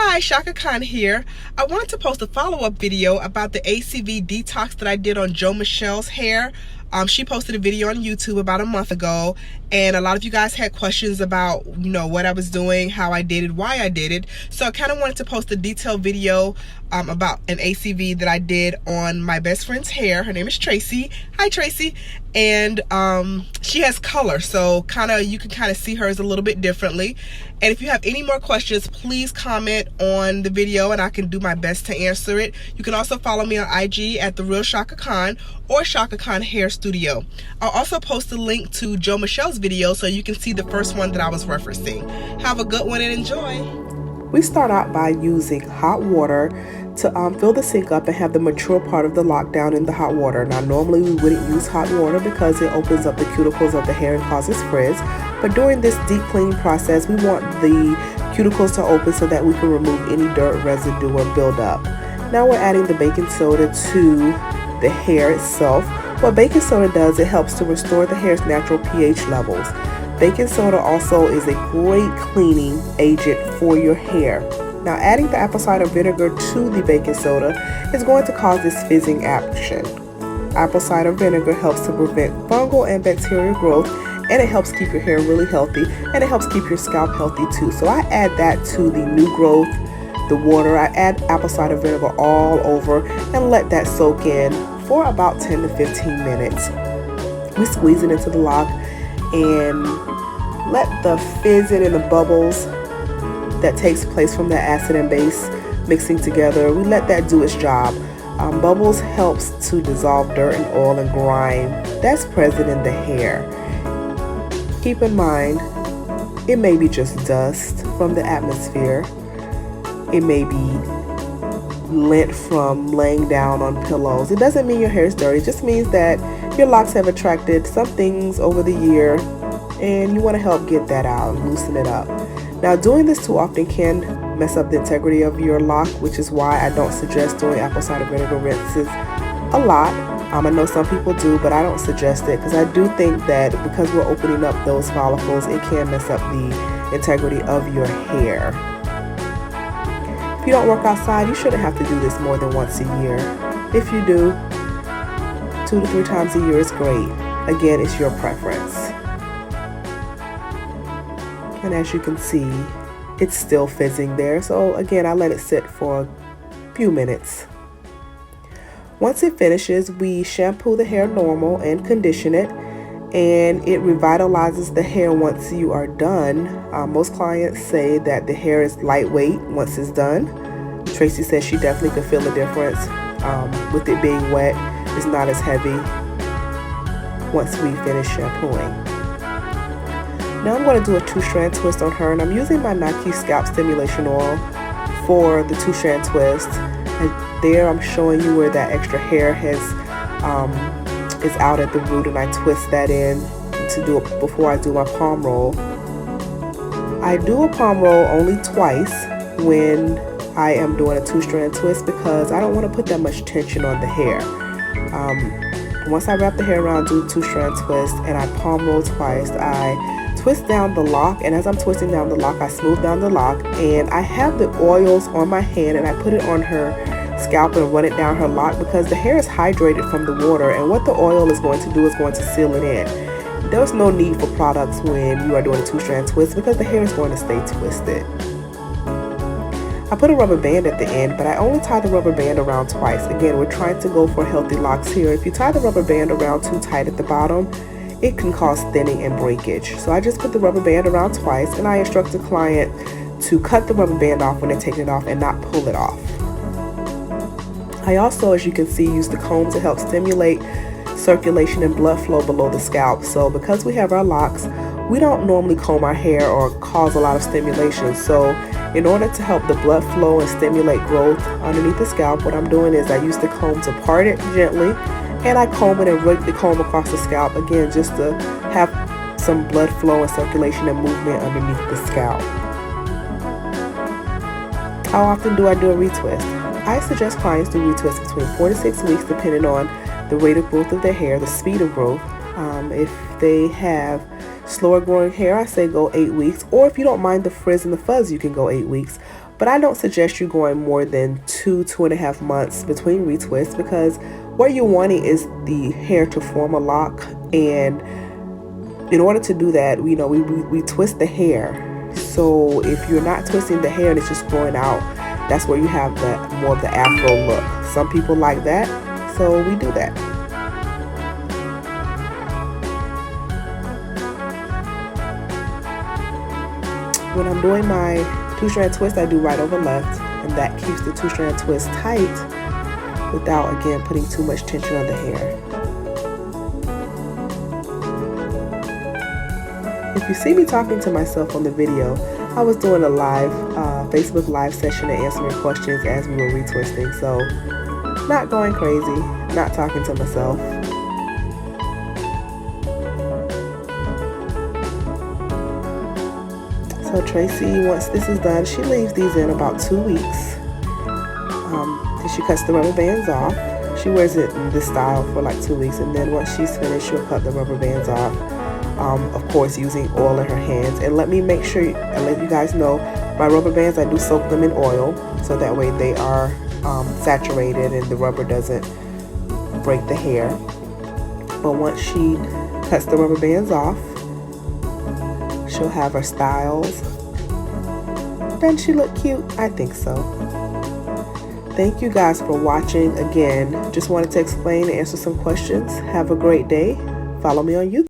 Hi, Shakakan here. I wanted to post a follow-up video about the ACV detox that I did on Joe Michelle's hair. She posted a video on YouTube about a month ago, and a lot of you guys had questions about, what I was doing, how I did it, why I did it. So I kind of wanted to post a detailed video about an ACV that I did on my best friend's hair. Her name is Tracy. Hi, Tracy. And she has color, so you can see hers a little bit differently. And if you have any more questions, please comment on the video and I can do my best to answer it. You can also follow me on IG at The Real Shakakan or Shakakan Hair Studio. I'll also post a link to Joe Michelle's video so you can see the first one that I was referencing. Have a good one and enjoy. We start out by using hot water to fill the sink up and have the mature part of the lock down in the hot water. Now normally we wouldn't use hot water because it opens up the cuticles of the hair and causes frizz, but during this deep cleaning process we want the cuticles to open so that we can remove any dirt, residue, or buildup. Now we're adding the baking soda to the hair itself. What baking soda does, it helps to restore the hair's natural pH levels. Baking soda also is a great cleaning agent for your hair. Now adding the apple cider vinegar to the baking soda is going to cause this fizzing action. Apple cider vinegar helps to prevent fungal and bacterial growth, and it helps keep your hair really healthy, and it helps keep your scalp healthy too. So I add that to the new growth, the water. I add apple cider vinegar all over and let that soak in for about 10 to 15 minutes. We squeeze it into the lock and let the fizzing and the bubbles that takes place from the acid and base mixing together, we let that do its job. Bubbles helps to dissolve dirt and oil and grime that's present in the hair. Keep in mind, it may be just dust from the atmosphere. It may be lint from laying down on pillows. It doesn't mean your hair is dirty. It just means that your locks have attracted some things over the year and you want to help get that out and loosen it up. Now doing this too often can mess up the integrity of your lock, which is why I don't suggest doing apple cider vinegar rinses a lot. I know some people do, but I don't suggest it because I do think that because we're opening up those follicles, it can mess up the integrity of your hair. If you don't work outside, you shouldn't have to do this more than once a year. If you do, 2 to 3 times a year is great. Again, it's your preference. And as you can see, it's still fizzing there. So again, I let it sit for a few minutes. Once it finishes, we shampoo the hair normal and condition it, and it revitalizes the hair once you are done. Most clients say that the hair is lightweight once it's done. Tracy says she definitely could feel the difference with it being wet. It's not as heavy once we finish shampooing. Now I'm going to do a 2-strand twist on her, and I'm using my Nike Scalp Stimulation Oil for the 2-strand twist. And there I'm showing you where that extra hair is out at the root, and I twist that in to do it before I do my palm roll. I do a palm roll only twice when I am doing a 2-strand twist because I don't want to put that much tension on the hair. Once I wrap the hair around, do the 2-strand twist, and I palm roll twice, I twist down the lock, and as I'm twisting down the lock, I smooth down the lock, and I have the oils on my hand and I put it on her scalp and run it down her lock because the hair is hydrated from the water, and what the oil is going to do is going to seal it in. There's no need for products when you are doing a 2-strand twist because the hair is going to stay twisted. I put a rubber band at the end, but I only tie the rubber band around twice. Again, we're trying to go for healthy locks here. If you tie the rubber band around too tight at the bottom, it can cause thinning and breakage. So I just put the rubber band around twice, and I instruct the client to cut the rubber band off when they're taking it off and not pull it off. I also, as you can see, use the comb to help stimulate circulation and blood flow below the scalp. So because we have our locks, we don't normally comb our hair or cause a lot of stimulation. So in order to help the blood flow and stimulate growth underneath the scalp, what I'm doing is I use the comb to part it gently, and I comb it and rake the comb across the scalp, again, just to have some blood flow and circulation and movement underneath the scalp. How often do I do a retwist? I suggest clients do retwist between 4 to 6 weeks depending on the rate of growth of their hair, the speed of growth. If they have slower growing hair, I say go 8 weeks, or if you don't mind the frizz and the fuzz, you can go 8 weeks. But I don't suggest you going more than 2.5 months between retwists, because what you're wanting is the hair to form a lock, and in order to do that, you know, we twist the hair. So if you're not twisting the hair and it's just growing out, that's where you have the more of the afro look. Some people like that, so we do that. When I'm doing my two-strand twist, I do right over left, and that keeps the two-strand twist tight without, again, putting too much tension on the hair. If you see me talking to myself on the video, I was doing a live Facebook live session and answering questions as we were retwisting, so not going crazy, not talking to myself. So Tracy, once this is done, she leaves these in about 2 weeks. Then she cuts the rubber bands off. She wears it in this style for like 2 weeks, and then once she's finished, she'll cut the rubber bands off. Of course, using oil in her hands. And let me make sure and let you guys know, my rubber bands, I do soak them in oil, so that way they are saturated and the rubber doesn't break the hair. But once she cuts the rubber bands off, she'll have her styles. Doesn't she look cute? I think so. Thank you guys for watching. Again, just wanted to explain and answer some questions. Have a great day. Follow me on YouTube.